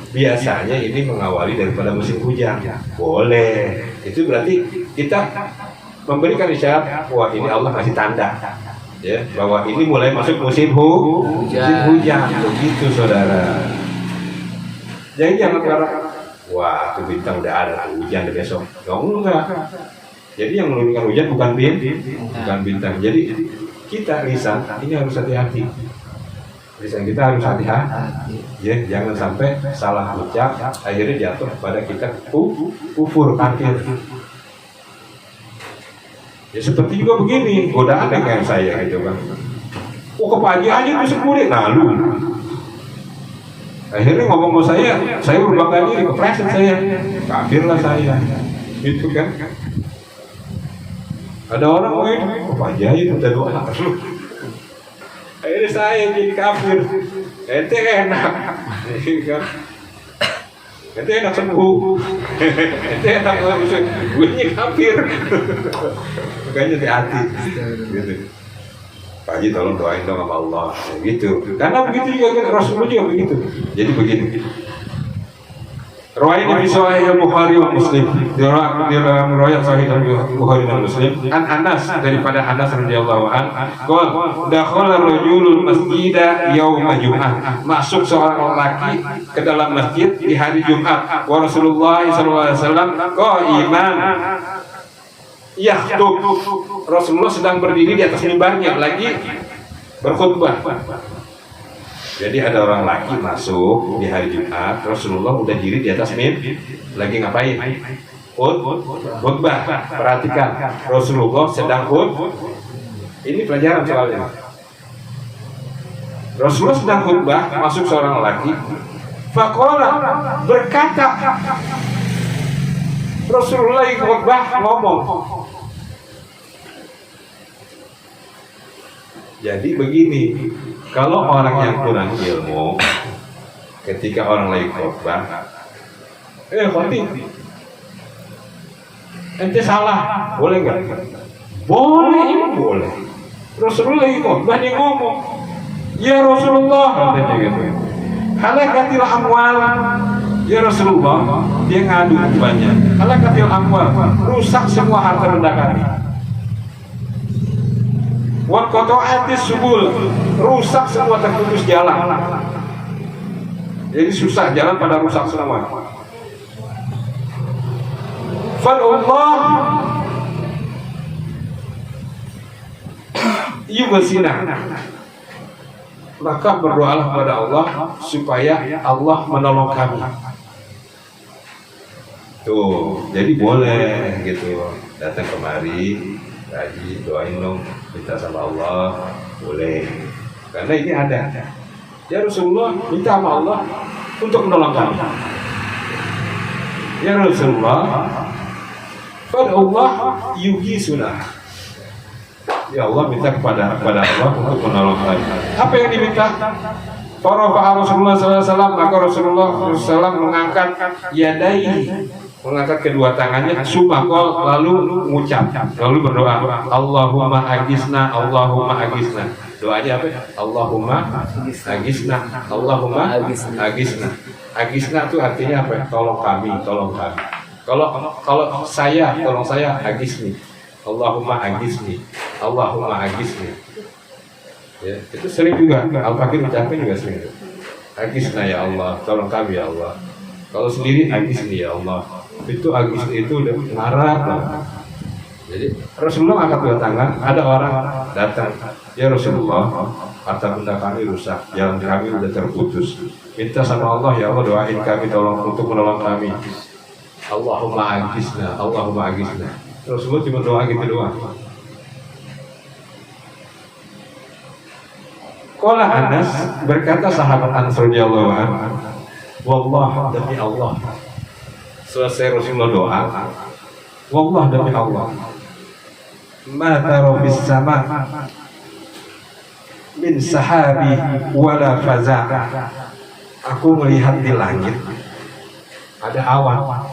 Biasanya ini mengawali daripada musim hujan. Boleh. Itu berarti kita memberikan isyarat, wah ini Allah kasih tanda, ya, bahwa ini mulai masuk musim hujan. Begitu saudara. Jadi jangan wah itu bintang udah ada tuh, hujan deh besok. Enggak. Jadi yang menurunkan hujan bukan bintang. Jadi kita lisan ini harus hati-hati. Lisan kita harus hati-hati. Ya, jangan sampai salah ucap akhirnya jatuh pada kita kufur kafir. Ya seperti juga begini, godaan dengan saya gitu kan. Oh kepagiannya itu 10 nah lu. Akhirnya ngomong sama saya berbangga diri, kepreset saya, kafir lah saya, gitu kan. Ada orang kepagian itu udah doa. Akhirnya saya jadi kafir, ente enak, kan? Ente enak sembuh, ente enak gue nya kafir, makanya hati-hati, gitu. Pak Haji tolong doain dong sama Allah, gitu. Karena begitu juga Rasulullah juga begitu. Jadi begini. Riwayat di Sahih Bukhari wa Muslim. Di dalam riwayat Sahih Bukhari dan Muslim, an Anas daripada Anas radhiyallahu an, qol dakhala rajulul masjida yauma Jum'ah. Masuk seorang lelaki ke dalam masjid di hari Jumat. Wa Rasulullah sallallahu alaihi wasallam qa'iman yakhtub. Rasulullah sedang berdiri di atas mimbarnya lagi berkhutbah. Jadi ada orang laki masuk di hari Jumat, Rasulullah udah diri di atas mimbar lagi ngapain? Khutbah. Perhatikan, Rasulullah sedang khutbah. Ini pelajaran soalnya. Rasulullah sedang khutbah, masuk seorang laki, faqala berkata, Rasulullah lagi khutbah ngomong. Jadi begini, kalau orang yang kurang ilmu, ketika orang lagi khotbah, khotib, ente salah, boleh nggak? Boleh. Rasulullah lagi khotbah dia ngomong, ya Rasulullah, katanya gitu. Halakatil amwal, ya Rasulullah, dia ngadu banyak. Halakatil amwal, rusak semua harta benda kami. Wa qata'atis subul, rusak semua, terputus jalan. Jadi susah jalan pada rusak semua. Fal Allah yubsina. Maka berdoalah kepada Allah supaya Allah menolong kami. Tuh, jadi boleh gitu datang kemari. Haji doain dong, minta sama Allah, boleh. Karena ini ada. Ya Rasulullah, minta sama Allah untuk menolong kami. Ya Rasulullah, pada Allah yugi sunnah. Ya Allah minta kepada Allah untuk menolong kami. Apa yang diminta? Farafa'a Rasulullah SAW, maka Rasulullah SAW mengangkat yadai, mengangkat kedua tangannya, sumakol, lalu mengucap, lalu berdoa, Allahumma agisna, Allahumma agisna. Doanya apa? Allahumma agisna, Allahumma agisna. Agisna itu artinya apa? Tolong kami. Kalau saya, tolong saya, agisni. Allahumma agisni, Allahumma agisni. Ya, itu sering juga Al-Fakir ucapin juga sering. Agisna ya Allah, tolong kami ya Allah. Kalau sendiri agisni ya Allah. Itu agisni itu udah marah banget. Jadi Rasulullah angkat dua tangan, ada orang datang, ya Rasulullah, harta benda kami rusak, jalan kami udah terputus. Minta sama Allah ya Allah, doain kami tolong untuk menolong kami. Allahumma agisna, Allahumma agisna. Rasulullah cuma doa gitu doang. Qala Anas, berkata sahabat Anas radhiyallahu anhu, wallah demi Allah. Selesai Rasulullah doa, wallah demi Allah, ma tara bis sama min sahabi wala faza. Aku melihat di langit ada awan,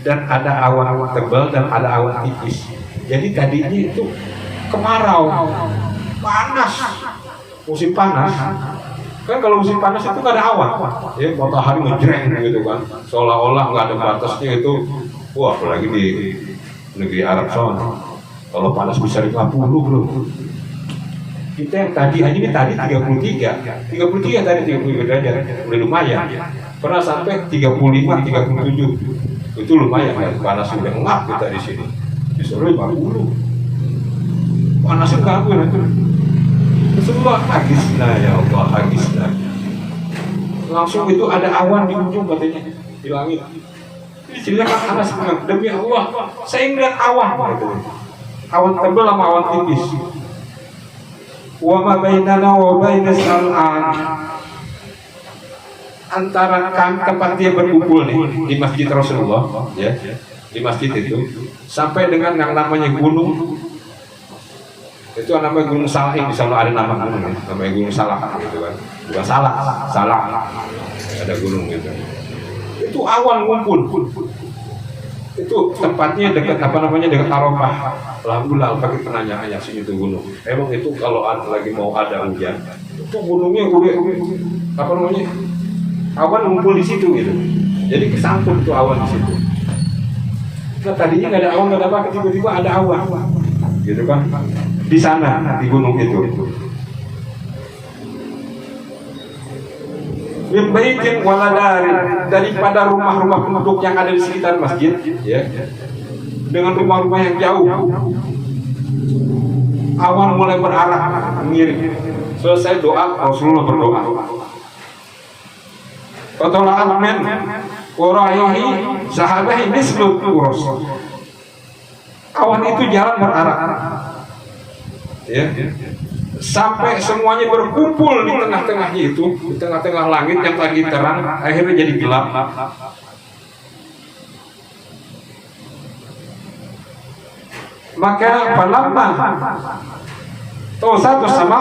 dan ada awan tebal dan ada awan tipis. Jadi tadinya itu kemarau, panas, musim panas. Kan kalau musim panas itu nggak ada awan, ya matahari ngejreng gitu kan, seolah-olah nggak ada batasnya itu. Wah, apalagi di negeri Arab sana, kalau panas bisa 50 bro. Kita yang tadi aja ini tadi 33 tadi 33 derajat, udah lumayan. pernah sampai 35, 37. Itu lumayan kan, panas sudah ngap kita di sini. Disuruh 40. Panasnya ngap itu. Semua hagisna ya Allah, hagisna. Langsung itu ada awan di ujung katanya, di langit. Diceritakan Anas bilang, demi Allah, saya ngeliat awan. Gitu. Awan tebal sama awan tipis. Wa ma bainana wa bainas al-an. Antara tempat dia berkumpul nih di Masjid Rasulullah, ya, di masjid itu, sampai dengan yang namanya gunung. Itu namanya Gunung Salah, selalu ada nama gunung, ya. Namanya Gunung Salah, gitu kan. Bukan Salah, ada gunung gitu. Itu awan ngumpul. Itu tempatnya dekat dekat Arafah. Alhamdulillah pakai penanyaannya sini itu gunung. Emang itu kalau lagi mau ada hujan, itu gunungnya awan ngumpul di situ gitu. Jadi kesangkut itu awan di situ. Nah tadinya nggak ada awan, nggak ada apa, tiba-tiba ada awan, gitu kan? Di sana di gunung itu. Membaikin waladari, daripada rumah-rumah penduduk yang ada di sekitar masjid, ya, dengan rumah-rumah yang jauh. Awan mulai berarah mirip. Selesai doa, Rasulullah berdoa. Fatola'at men waraihi sahabahi mislut urus. Awan itu jalan berarah, ya, sampai semuanya berkumpul di tengah-tengahnya itu, di tengah-tengah langit yang tadi terang, akhirnya jadi gelap. Maka falamma satu sama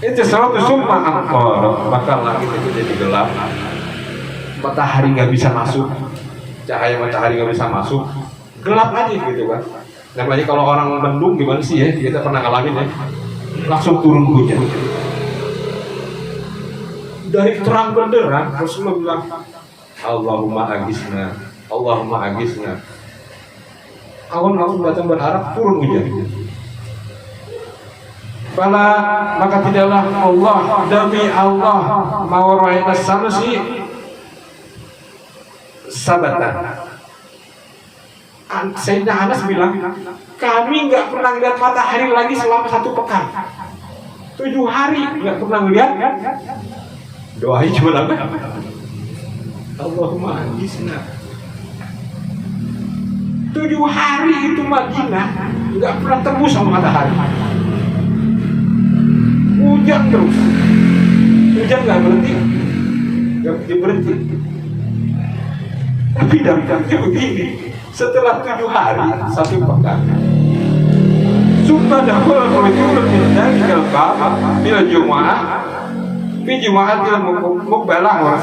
itu selalu summa angkor, maka langit itu jadi gelap, matahari nggak bisa masuk, cahaya matahari nggak bisa masuk, gelap aja gitu kan. Namanya kalau orang mendung gimana sih ya, kita pernah ngalamin ya, langsung turun hujan. Dari terang benderang Rasulullah bilang, Allahumma agisna, Allahumma agisna. Awan langsung datang berharap turun hujan. Fala maka tidaklah Allah, demi Allah, mawarainas samsi sabatan. Sayyidina Anas bilang, kami nggak pernah lihat matahari lagi selama 1 pekan. 7 hari nggak pernah lihat. Doanya cuma apa? Allahumma agisna. 7 hari itu Madinah nggak pernah tembus sama matahari. Hujan terus. Hujan nggak berhenti. Tapi dampaknya begini. Setelah 7 hari, 1 pekan, sumpah dahulu rojul min dalikal bab bila Jumat, fi Jumat bila mukbalah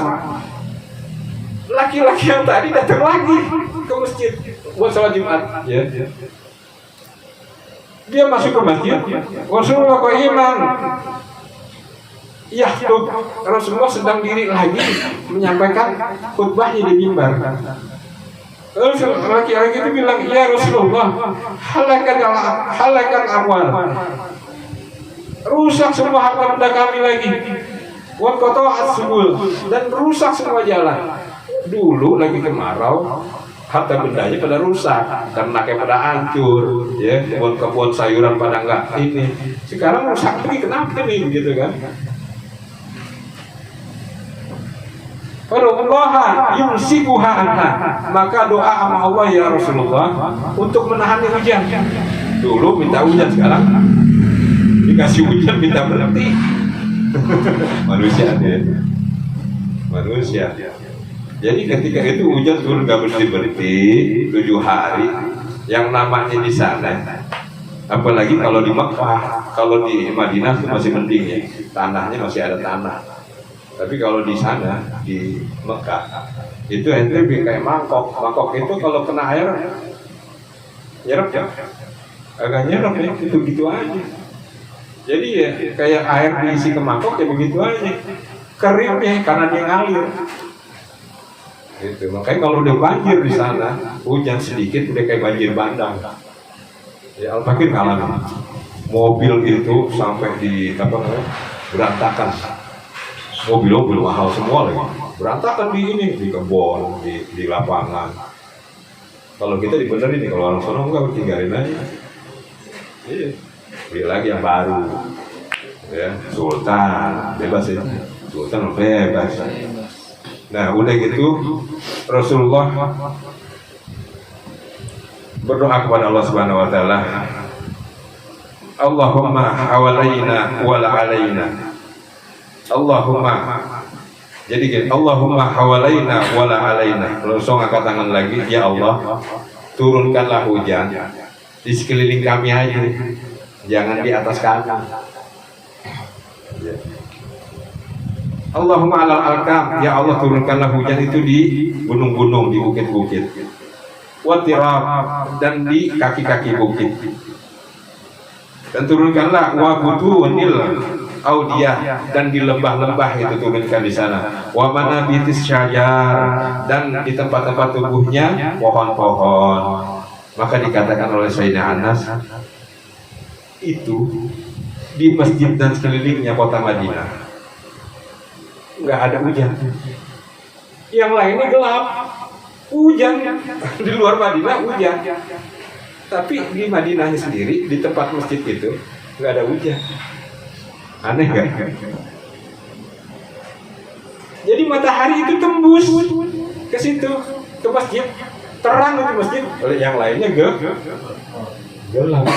laki-laki yang tadi datang lagi ke masjid buat sholat Jumat. Ya. Dia masuk ke masjid, Rasulullah qa'iman. Rasulullah sedang diri lagi menyampaikan khutbahnya di mimbar. Lalu laki-laki itu bilang, ya Rasulullah, halakan amwal, rusak semua harta benda kami lagi, wa qata'at subul, dan rusak semua jalan. Dulu lagi kemarau, harta bendanya pada rusak, ternaknya pada hancur, ya, kebun sayuran pada enggak ini. Sekarang rusak lagi, kenapa nih, gitu kan? Allah yumsikuha anha, maka doa sama Allah ya Rasulullah untuk menahan hujan. Dulu minta hujan, sekarang dikasih hujan minta berhenti. Manusia. Jadi ketika itu hujan turun nggak berhenti 7 hari, yang namanya di sana. Apalagi kalau di Mekah, kalau di Madinah itu masih mending ya, tanahnya masih ada tanah. Tapi kalau di sana, di Mekah, itu ente kayak mangkok. Mangkok itu kalau kena air, nyerap ya? Agak nyerap ya, gitu aja. Jadi ya, kayak air diisi ke mangkok ya begitu aja. Kering ya, karena dia ngalir. Gitu. Makanya kalau udah banjir di sana, hujan sedikit udah kayak banjir bandang. Ya Al-Fakir ngalamin. Mobil itu sampai di berantakan. mobil mahal semua lagi, berantakan di ini, di kebun, di lapangan. Kalau kita dibenerin nih, kalau orang sono enggak, tinggalin aja. Iya, beli lagi yang baru, ya Sultan bebas ya, Sultan bebas. Nah udah gitu Rasulullah berdoa kepada Allah Subhanahu Wa Taala, Allahumma hawalaina wala alaina. Allahumma, jadi gini, Allahumma hawalaina wala alaina. Langsung angkat tangan lagi, ya Allah, turunkanlah hujan di sekeliling kami aja, jangan di atas kami. Allahumma alal alkam, ya Allah turunkanlah hujan itu di gunung-gunung, di bukit-bukit, watirab, dan di kaki-kaki bukit, dan turunkanlah wabutunil audiyah, dan di lembah-lembah itu turunkan di sana, wa manabitis syajar, dan di tempat-tempat tumbuhnya pohon-pohon. Maka dikatakan oleh Sayyidina Anas, itu di masjid dan sekelilingnya kota Madinah nggak ada hujan, yang lainnya gelap, hujan. Di luar Madinah hujan, tapi di Madinahnya sendiri, di tempat masjid itu nggak ada hujan. Aneh gak? Jadi matahari itu tembus ke situ, ke masjid, terang itu masjid. Oleh yang lainnya gelap.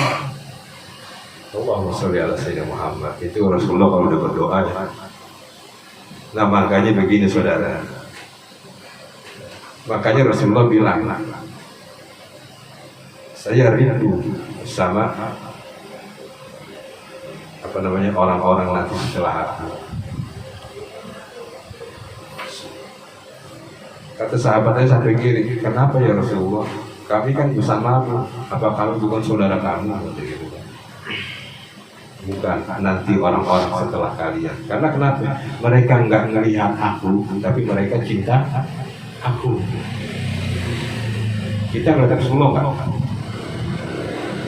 Allahumma sholli ala sayyidina Muhammad. Itu Rasulullah kalau udah berdoa ya. Nah makanya begini saudara, makanya Rasulullah bilang, saya rindu sama orang-orang nanti setelah aku. Kata sahabatnya sampai kiri, kenapa ya Rasulullah? Kami kan bersamamu, apa kami bukan saudara kamu? Bukan, nanti orang-orang setelah kalian. Karena kenapa? Mereka nggak melihat aku, tapi mereka cinta aku. Kita ngeliat Rasulullah nggak?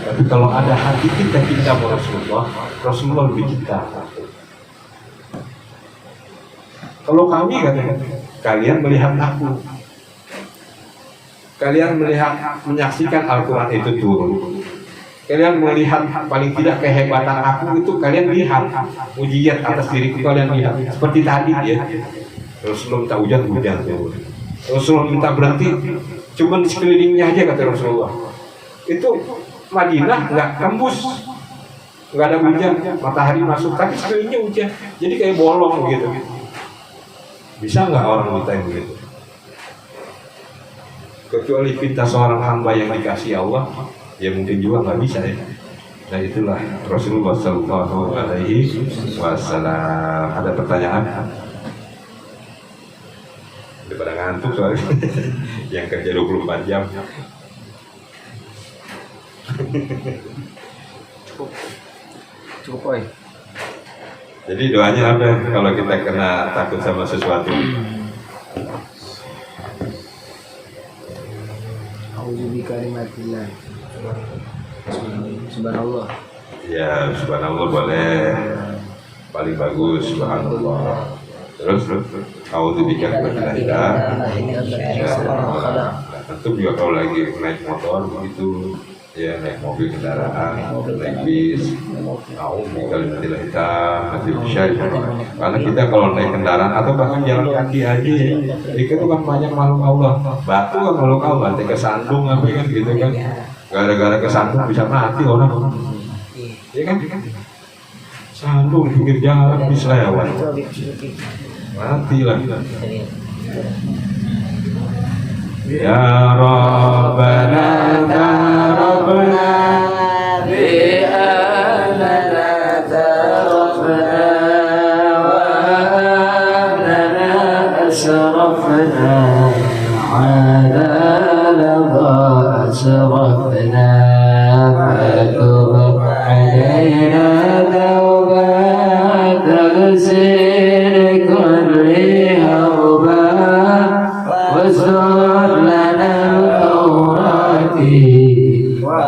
Tapi kalau ada hati kita cinta sama Rasulullah, Rasulullah lebih cinta. Kalau kami katanya, kalian melihat aku, kalian melihat, menyaksikan Al-Quran itu turun, kalian melihat paling tidak kehebatan aku itu, kalian lihat mujizat atas diriku, kalian lihat. Seperti tadi ya, Rasulullah minta hujan tuh. Rasulullah minta berhenti, cuma di sekelilingnya aja kata Rasulullah. Itu Madinah nggak tembus, nggak ada hujan, matahari masuk, tapi sekelilingnya hujan. Jadi kayak bolong gitu. Bisa nggak orang minta yang begitu? Kecuali kita seorang hamba yang dikasih Allah, ya mungkin juga nggak bisa ya. Nah itulah Rasulullah Sallallahu Alaihi Wasallam. Ada pertanyaan? Udah pada ngantuk soalnya. Yang kerja 24 jam. Cukup oi. Jadi doanya apa kalau kita kena takut sama sesuatu? A'udzu bikalimatillah. Subhanallah. Ya subhanallah boleh. Paling bagus subhanallah. Terus a'udzu bikalimatillah. Ya, tentu juga kalau lagi naik motor begitu, ya naik mobil kendaraan, naik bis, a'udzubillahi hitam, karena kita kalau naik kendaraan atau bahkan jalan kaki aja, itu kan banyak makhluk Allah, batu kan makhluk Allah, nanti kesandung apa kan gitu kan, gara-gara kesandung bisa mati orang, ya kan? Sandung di pinggir jalan bisa lewat, mati lah. Ya Rabbana tarabna bi annana tarabna wa annana asrafna ala ladha asrafna fatub alayna tawbah taghsir kulli hawba wasur lana al-awrati wa